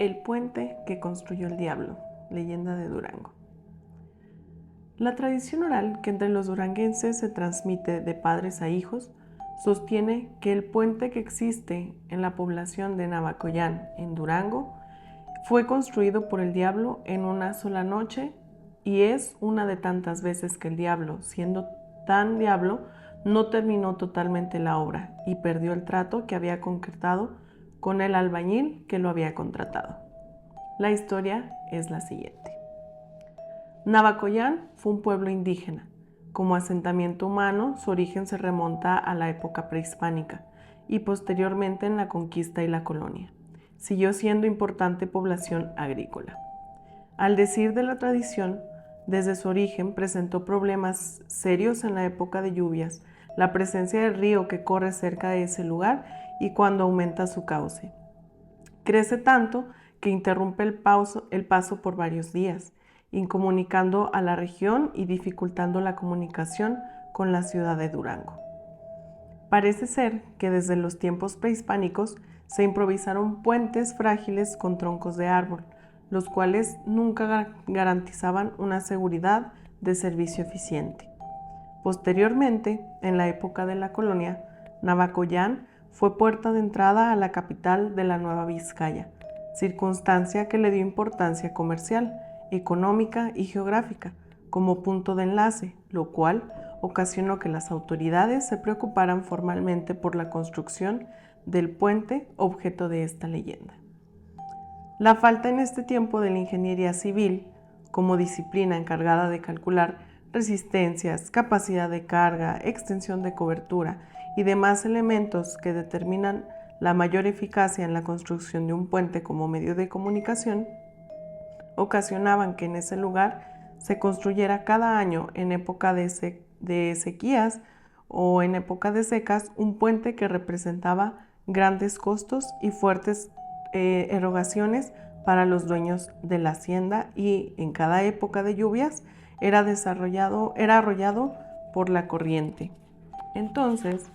El puente que construyó el diablo, leyenda de Durango. La tradición oral que entre los duranguenses se transmite de padres a hijos sostiene que el puente que existe en la población de Navacoyán, en Durango, fue construido por el diablo en una sola noche y es una de tantas veces que el diablo, siendo tan diablo, no terminó totalmente la obra y perdió el trato que había concretado con el albañil que lo había contratado. La historia es la siguiente. Navacoyán fue un pueblo indígena. Como asentamiento humano, su origen se remonta a la época prehispánica y posteriormente en la conquista y la colonia. Siguió siendo importante población agrícola. Al decir de la tradición, desde su origen presentó problemas serios en la época de lluvias, la presencia del río que corre cerca de ese lugar y cuando aumenta su cauce. Crece tanto que interrumpe el paso por varios días, incomunicando a la región y dificultando la comunicación con la ciudad de Durango. Parece ser que desde los tiempos prehispánicos se improvisaron puentes frágiles con troncos de árbol, los cuales nunca garantizaban una seguridad de servicio eficiente. Posteriormente, en la época de la colonia, Navacoyán fue puerta de entrada a la capital de la Nueva Vizcaya, circunstancia que le dio importancia comercial, económica y geográfica como punto de enlace, lo cual ocasionó que las autoridades se preocuparan formalmente por la construcción del puente objeto de esta leyenda. La falta en este tiempo de la ingeniería civil, como disciplina encargada de calcular resistencias, capacidad de carga, extensión de cobertura y demás elementos que determinan la mayor eficacia en la construcción de un puente como medio de comunicación, ocasionaban que en ese lugar se construyera cada año en época de sequías o en época de secas un puente que representaba grandes costos y fuertes erogaciones para los dueños de la hacienda, y en cada época de lluvias era arrollado por la corriente. Entonces,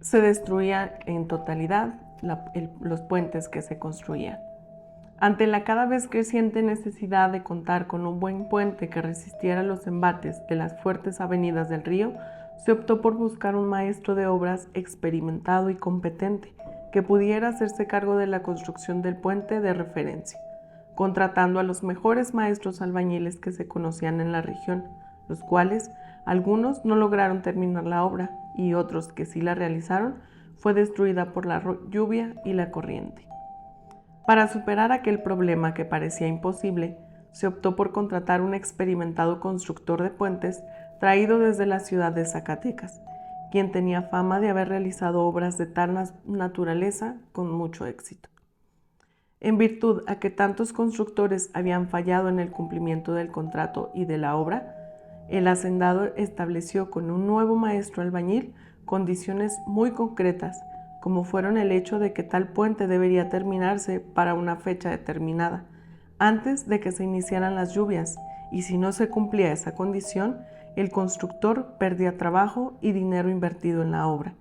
se destruían en totalidad los puentes que se construían. Ante la cada vez creciente necesidad de contar con un buen puente que resistiera los embates de las fuertes avenidas del río, se optó por buscar un maestro de obras experimentado y competente que pudiera hacerse cargo de la construcción del puente de referencia, contratando a los mejores maestros albañiles que se conocían en la región, los cuales algunos no lograron terminar la obra y otros que sí la realizaron fue destruida por la lluvia y la corriente. Para superar aquel problema que parecía imposible, se optó por contratar un experimentado constructor de puentes traído desde la ciudad de Zacatecas, quien tenía fama de haber realizado obras de tal naturaleza con mucho éxito. En virtud a que tantos constructores habían fallado en el cumplimiento del contrato y de la obra, el hacendado estableció con un nuevo maestro albañil condiciones muy concretas, como fueron el hecho de que tal puente debería terminarse para una fecha determinada, antes de que se iniciaran las lluvias, y si no se cumplía esa condición, el constructor perdía trabajo y dinero invertido en la obra,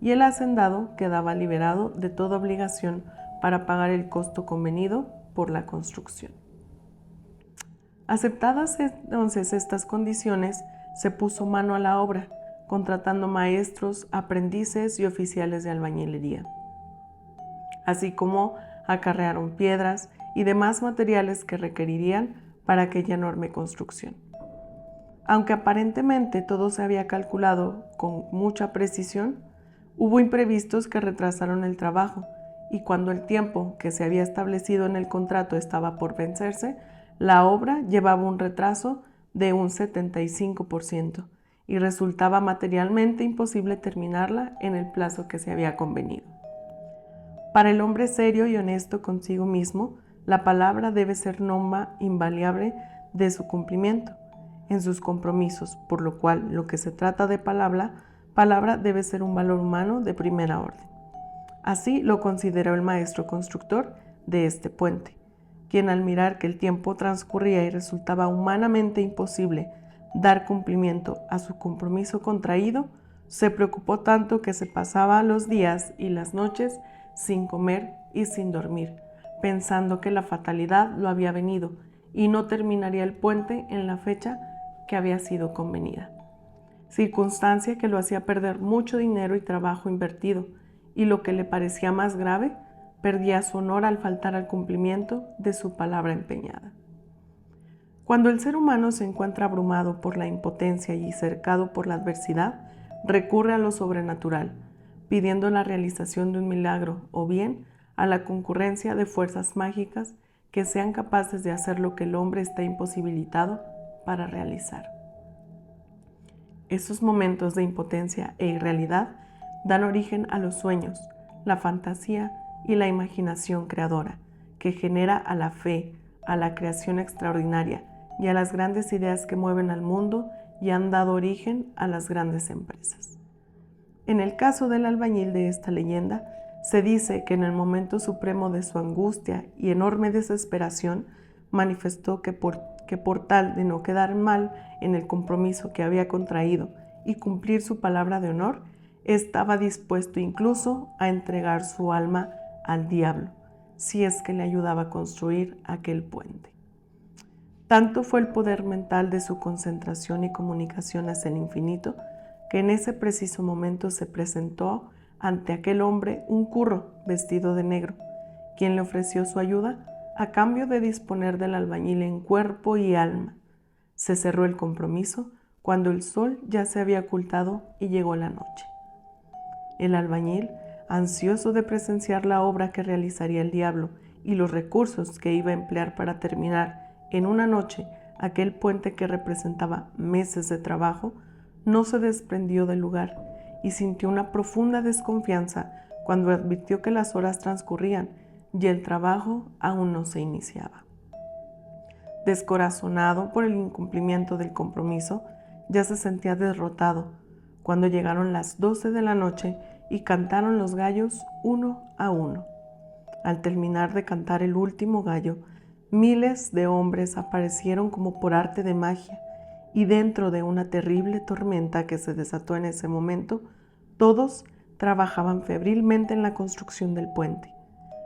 y el hacendado quedaba liberado de toda obligación para pagar el costo convenido por la construcción. Aceptadas entonces estas condiciones, se puso mano a la obra, contratando maestros, aprendices y oficiales de albañilería, así como acarrearon piedras y demás materiales que requerirían para aquella enorme construcción. Aunque aparentemente todo se había calculado con mucha precisión, hubo imprevistos que retrasaron el trabajo, y cuando el tiempo que se había establecido en el contrato estaba por vencerse, la obra llevaba un retraso de un 75% y resultaba materialmente imposible terminarla en el plazo que se había convenido. Para el hombre serio y honesto consigo mismo, la palabra debe ser norma invariable de su cumplimiento en sus compromisos, por lo cual lo que se trata de palabra debe ser un valor humano de primera orden. Así lo consideró el maestro constructor de este puente, quien al mirar que el tiempo transcurría y resultaba humanamente imposible dar cumplimiento a su compromiso contraído, se preocupó tanto que se pasaba los días y las noches sin comer y sin dormir, pensando que la fatalidad lo había venido y no terminaría el puente en la fecha que había sido convenida. Circunstancia que lo hacía perder mucho dinero y trabajo invertido, y lo que le parecía más grave, perdía su honor al faltar al cumplimiento de su palabra empeñada. Cuando el ser humano se encuentra abrumado por la impotencia y cercado por la adversidad, recurre a lo sobrenatural, pidiendo la realización de un milagro o bien a la concurrencia de fuerzas mágicas que sean capaces de hacer lo que el hombre está imposibilitado para realizar. Esos momentos de impotencia e irrealidad dan origen a los sueños, la fantasía y la imaginación creadora, que genera a la fe, a la creación extraordinaria y a las grandes ideas que mueven al mundo y han dado origen a las grandes empresas. En el caso del albañil de esta leyenda, se dice que en el momento supremo de su angustia y enorme desesperación, manifestó que por tal de no quedar mal en el compromiso que había contraído y cumplir su palabra de honor, estaba dispuesto incluso a entregar su alma al diablo, si es que le ayudaba a construir aquel puente. Tanto fue el poder mental de su concentración y comunicación hacia el infinito, que en ese preciso momento se presentó ante aquel hombre un curro vestido de negro, quien le ofreció su ayuda a cambio de disponer del albañil en cuerpo y alma. Se cerró el compromiso cuando el sol ya se había ocultado y llegó la noche. El albañil, ansioso de presenciar la obra que realizaría el diablo y los recursos que iba a emplear para terminar en una noche aquel puente que representaba meses de trabajo, no se desprendió del lugar y sintió una profunda desconfianza cuando advirtió que las horas transcurrían y el trabajo aún no se iniciaba. Descorazonado por el incumplimiento del compromiso, ya se sentía derrotado cuando llegaron las 12 de la noche y cantaron los gallos uno a uno. Al terminar de cantar el último gallo, miles de hombres aparecieron como por arte de magia, y dentro de una terrible tormenta que se desató en ese momento, todos trabajaban febrilmente en la construcción del puente.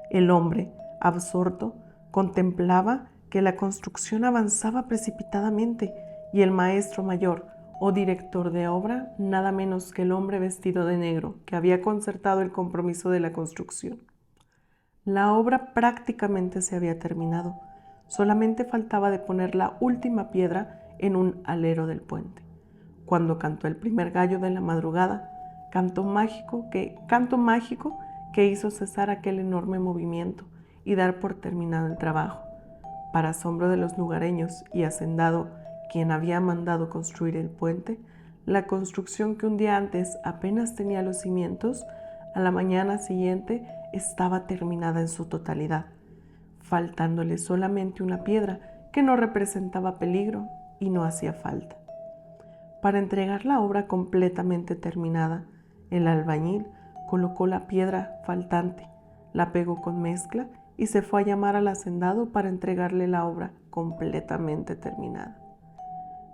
El hombre, absorto, contemplaba que la construcción avanzaba precipitadamente y el maestro mayor o director de obra, nada menos que el hombre vestido de negro que había concertado el compromiso de la construcción. La obra prácticamente se había terminado, solamente faltaba de poner la última piedra en un alero del puente. Cuando cantó el primer gallo de la madrugada, canto mágico que hizo cesar aquel enorme movimiento y dar por terminado el trabajo. Para asombro de los lugareños y hacendado quien había mandado construir el puente, la construcción que un día antes apenas tenía los cimientos, a la mañana siguiente estaba terminada en su totalidad, faltándole solamente una piedra que no representaba peligro y no hacía falta. Para entregar la obra completamente terminada, el albañil colocó la piedra faltante, la pegó con mezcla y se fue a llamar al hacendado para entregarle la obra completamente terminada.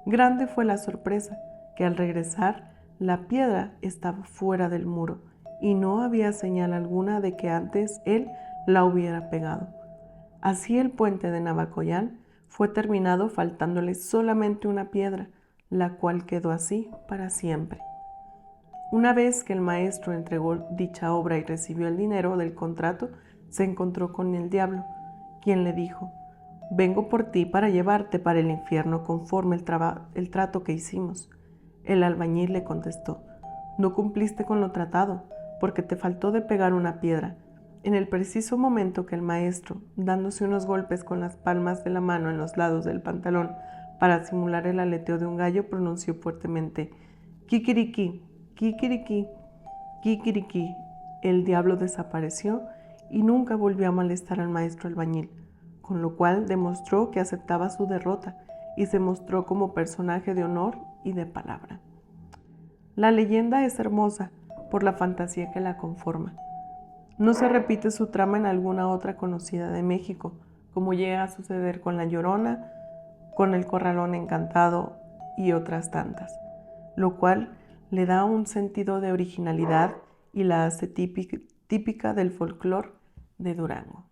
Grande fue la sorpresa que al regresar la piedra estaba fuera del muro y no había señal alguna de que antes él la hubiera pegado. Así el puente de Navacoyán fue terminado faltándole solamente una piedra, la cual quedó así para siempre. Una vez que el maestro entregó dicha obra y recibió el dinero del contrato, se encontró con el diablo, quien le dijo: «Vengo por ti para llevarte para el infierno conforme el trato que hicimos». El albañil le contestó: «No cumpliste con lo tratado, porque te faltó de pegar una piedra». En el preciso momento que el maestro, dándose unos golpes con las palmas de la mano en los lados del pantalón para simular el aleteo de un gallo, pronunció fuertemente: «Kikiriki, kikiriki, kikiriki». El diablo desapareció y nunca volvió a molestar al maestro albañil, con lo cual demostró que aceptaba su derrota y se mostró como personaje de honor y de palabra. La leyenda es hermosa por la fantasía que la conforma. No se repite su trama en alguna otra conocida de México, como llega a suceder con La Llorona, con El Corralón Encantado y otras tantas, lo cual le da un sentido de originalidad y la hace típica del folclore de Durango.